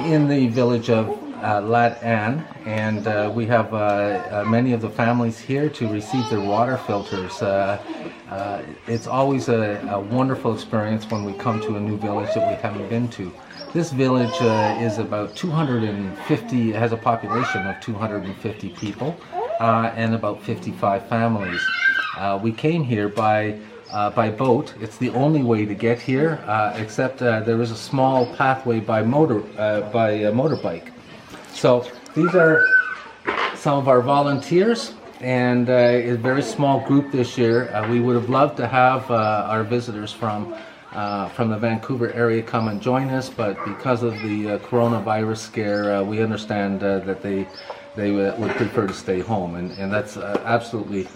in the village of Lat An, and we have many of the families here to receive their water filters. It's always a wonderful experience when we come to a new village that we haven't been to. This village is about 250, it has a population of 250 people and about 55 families. We came here by boat. It's the only way to get here, except there is a small pathway by motorbike. So these are some of our volunteers, and a very small group this year. We would have loved to have our visitors from the Vancouver area come and join us, but because of the coronavirus scare, we understand that they would prefer to stay home, and that's absolutely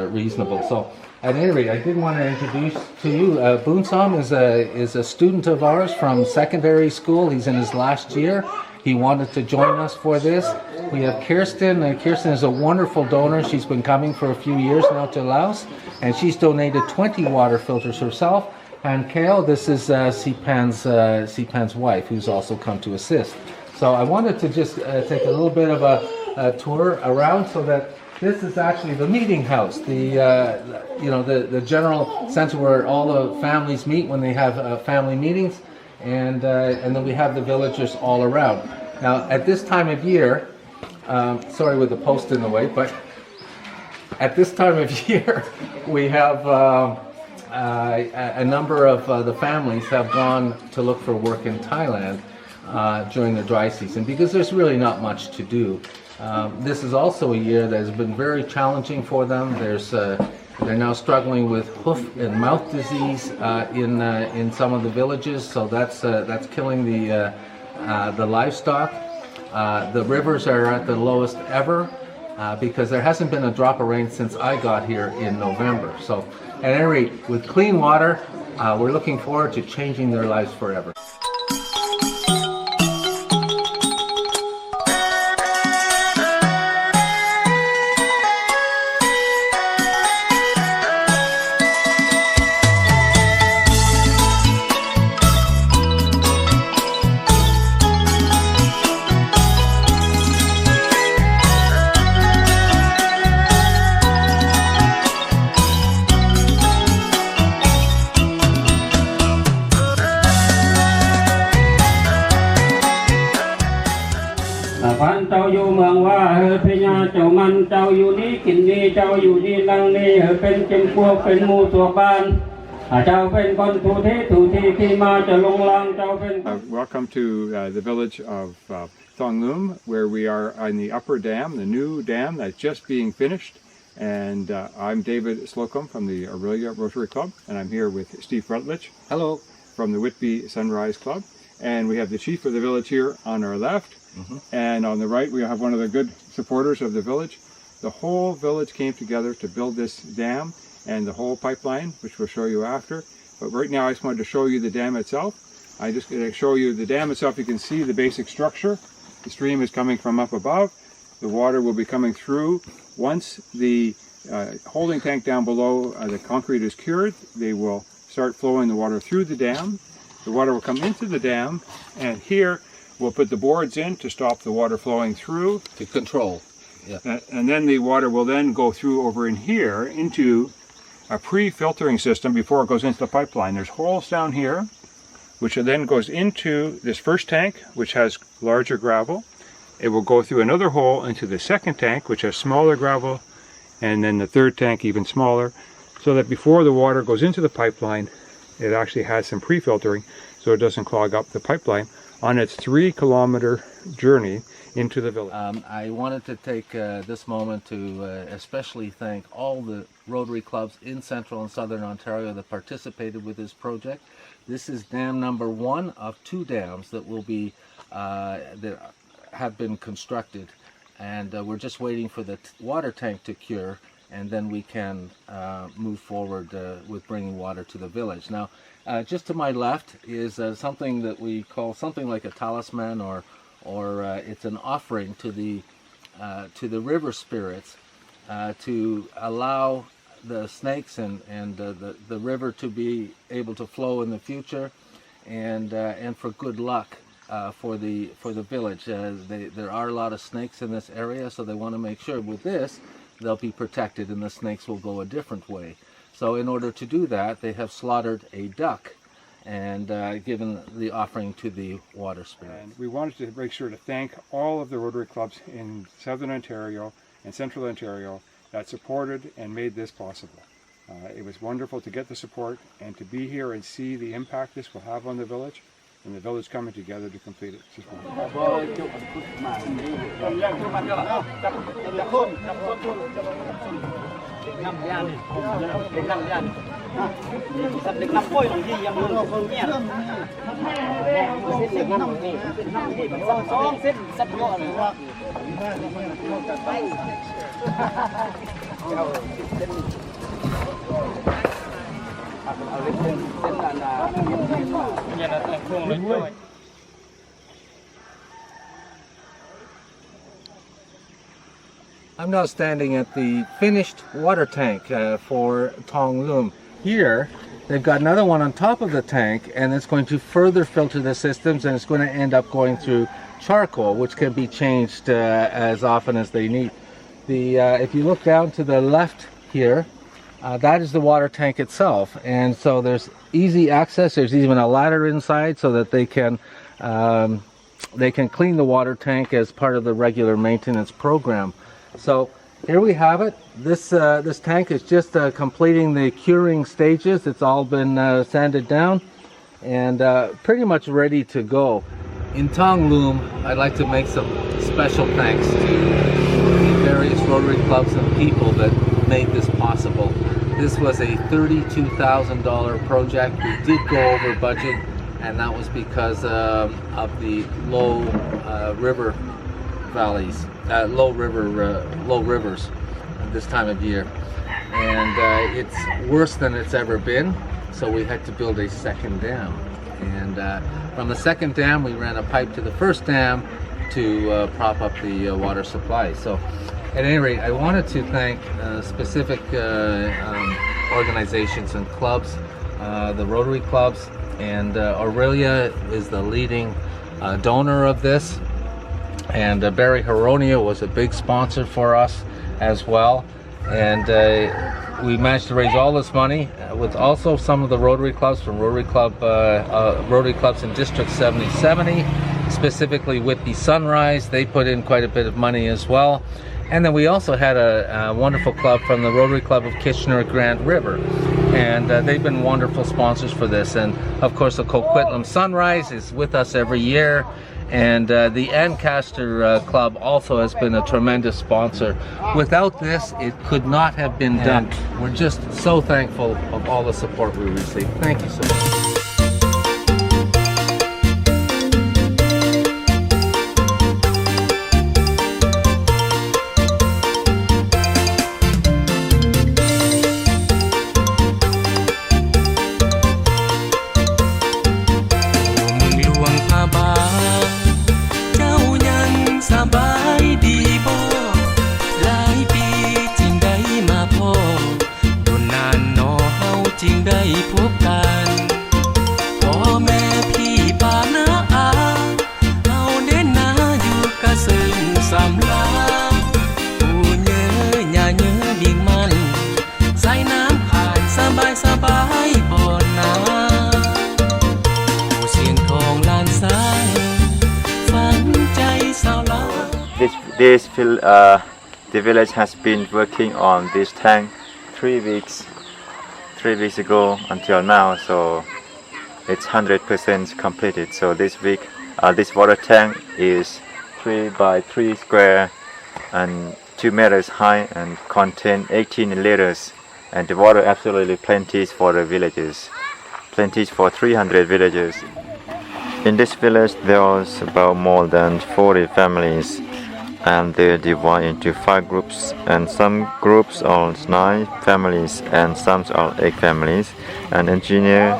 reasonable. So at any rate, I did want to introduce to you, Boonsam is a student of ours from secondary school. He's in his last year. He wanted to join us for this. We have Kirsten. Kirsten is a wonderful donor. She's been coming for a few years now to Laos, and she's donated 20 water filters herself. And Kale, this is Sipan's wife, who's also come to assist. So I wanted to just take a little bit of a tour around, so that this is actually the meeting house, the general center where all the families meet when they have family meetings, and then we have the villagers all around. Now at this time of year, sorry with the post in the way, but at this time of year we have a number of the families have gone to look for work in Thailand during the dry season, because there's really not much to do. This is also a year that has been very challenging for them. They're now struggling with hoof and mouth disease in some of the villages, so that's killing the livestock. The rivers are at the lowest ever because there hasn't been a drop of rain since I got here in November. So at any rate, with clean water, we're looking forward to changing their lives forever. Welcome to the village of Thong Loom, where we are on the upper dam, the new dam that's just being finished. And I'm David Slocum from the Aurelia Rotary Club, and I'm here with Steve Rutledge. Hello. From the Whitby Sunrise Club. And we have the chief of the village here on our left. And on the right, we have one of the good supporters of the village. The whole village came together to build this dam and the whole pipeline, which we'll show you after. But right now, I just wanted to show you the dam itself. I'm just going to show you the dam itself. You can see the basic structure. The stream is coming from up above. The water will be coming through. Once the holding tank down below, the concrete is cured, they will start flowing the water through the dam. The water will come into the dam, and here we'll put the boards in to stop the water flowing through. To control. Yeah. And then the water will then go through over in here into a pre-filtering system before it goes into the pipeline. There's holes down here, which then goes into this first tank, which has larger gravel. It will go through another hole into the second tank, which has smaller gravel, and then the third tank even smaller, so that before the water goes into the pipeline, it actually has some pre-filtering so it doesn't clog up the pipeline on its 3-kilometer journey into the village. I wanted to take this moment to especially thank all the Rotary clubs in Central and Southern Ontario that participated with this project. This is dam number 1 of 2 dams that will be that have been constructed, and we're just waiting for the water tank to cure, and then we can move forward with bringing water to the village. Now, just to my left is something that we call something like a talisman, or it's an offering to the river spirits to allow the snakes and the river to be able to flow in the future, and for good luck for the village. There are a lot of snakes in this area, so they want to make sure with this they'll be protected and the snakes will go a different way. So in order to do that, they have slaughtered a duck and given the offering to the water spirit. And we wanted to make sure to thank all of the Rotary clubs in Southern Ontario and Central Ontario that supported and made this possible. It was wonderful to get the support and to be here and see the impact this will have on the village, and the village coming together to complete it. It's just wonderful. I'm now standing at the finished water tank for Tong Loom. Here, they've got another one on top of the tank, and it's going to further filter the systems, and it's going to end up going through charcoal, which can be changed as often as they need. If you look down to the left here, that is the water tank itself, and so there's easy access. There's even a ladder inside so that they can clean the water tank as part of the regular maintenance program. So here we have it. This tank is just completing the curing stages. It's all been sanded down and pretty much ready to go. In Tong Loom, I'd like to make some special thanks to the various Rotary clubs and people that made this possible. This was a $32,000 project. We did go over budget, and that was because of the low river valleys, low rivers this time of year, and it's worse than it's ever been. So we had to build a second dam, and from the second dam we ran a pipe to the first dam to prop up the water supply. So at any rate, I wanted to thank specific organizations and clubs, the Rotary clubs, and Aurelia is the leading donor of this, and Barry Heronia was a big sponsor for us as well, and we managed to raise all this money with also some of the Rotary clubs from Rotary clubs in District 7070, specifically Whitby Sunrise. They put in quite a bit of money as well. And then we also had a wonderful club from the Rotary Club of Kitchener Grand River, and they've been wonderful sponsors for this. And of course the Coquitlam Sunrise is with us every year, and the Ancaster Club also has been a tremendous sponsor. Without this, it could not have been done. We're just so thankful of all the support we received. Thank you so much. The village has been working on this tank 3 weeks ago until now, so it's 100% completed. So this week, this water tank is 3 by 3 square and 2 meters high and contain 18 liters, and the water absolutely plenty for the villages, plenty for 300 villages. In this village there was about more than 40 families, and they're divided into 5 groups, and some groups are 9 families and some are 8 families. An engineer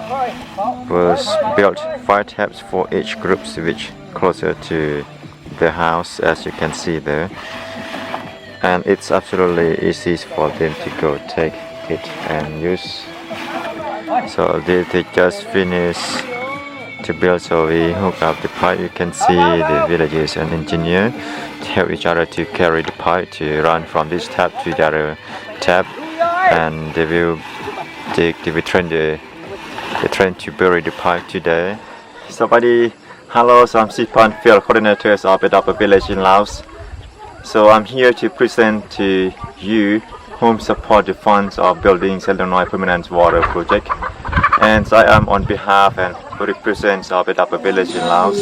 was built 5 taps for each group, which closer to the house, as you can see there, and it's absolutely easy for them to go take it and use. So they just finished to build. So we hook up the pipe. You can see the villagers and engineer help each other to carry the pipe to run from this tap to the other tap, and they will train to bury the pipe today. So buddy, hello, so I'm Sipan, field coordinator of AAVIL village in Laos. So I'm here to present to you whom support the funds of building Illinois permanent water project, and I am on behalf and represents AAVIL village in Laos.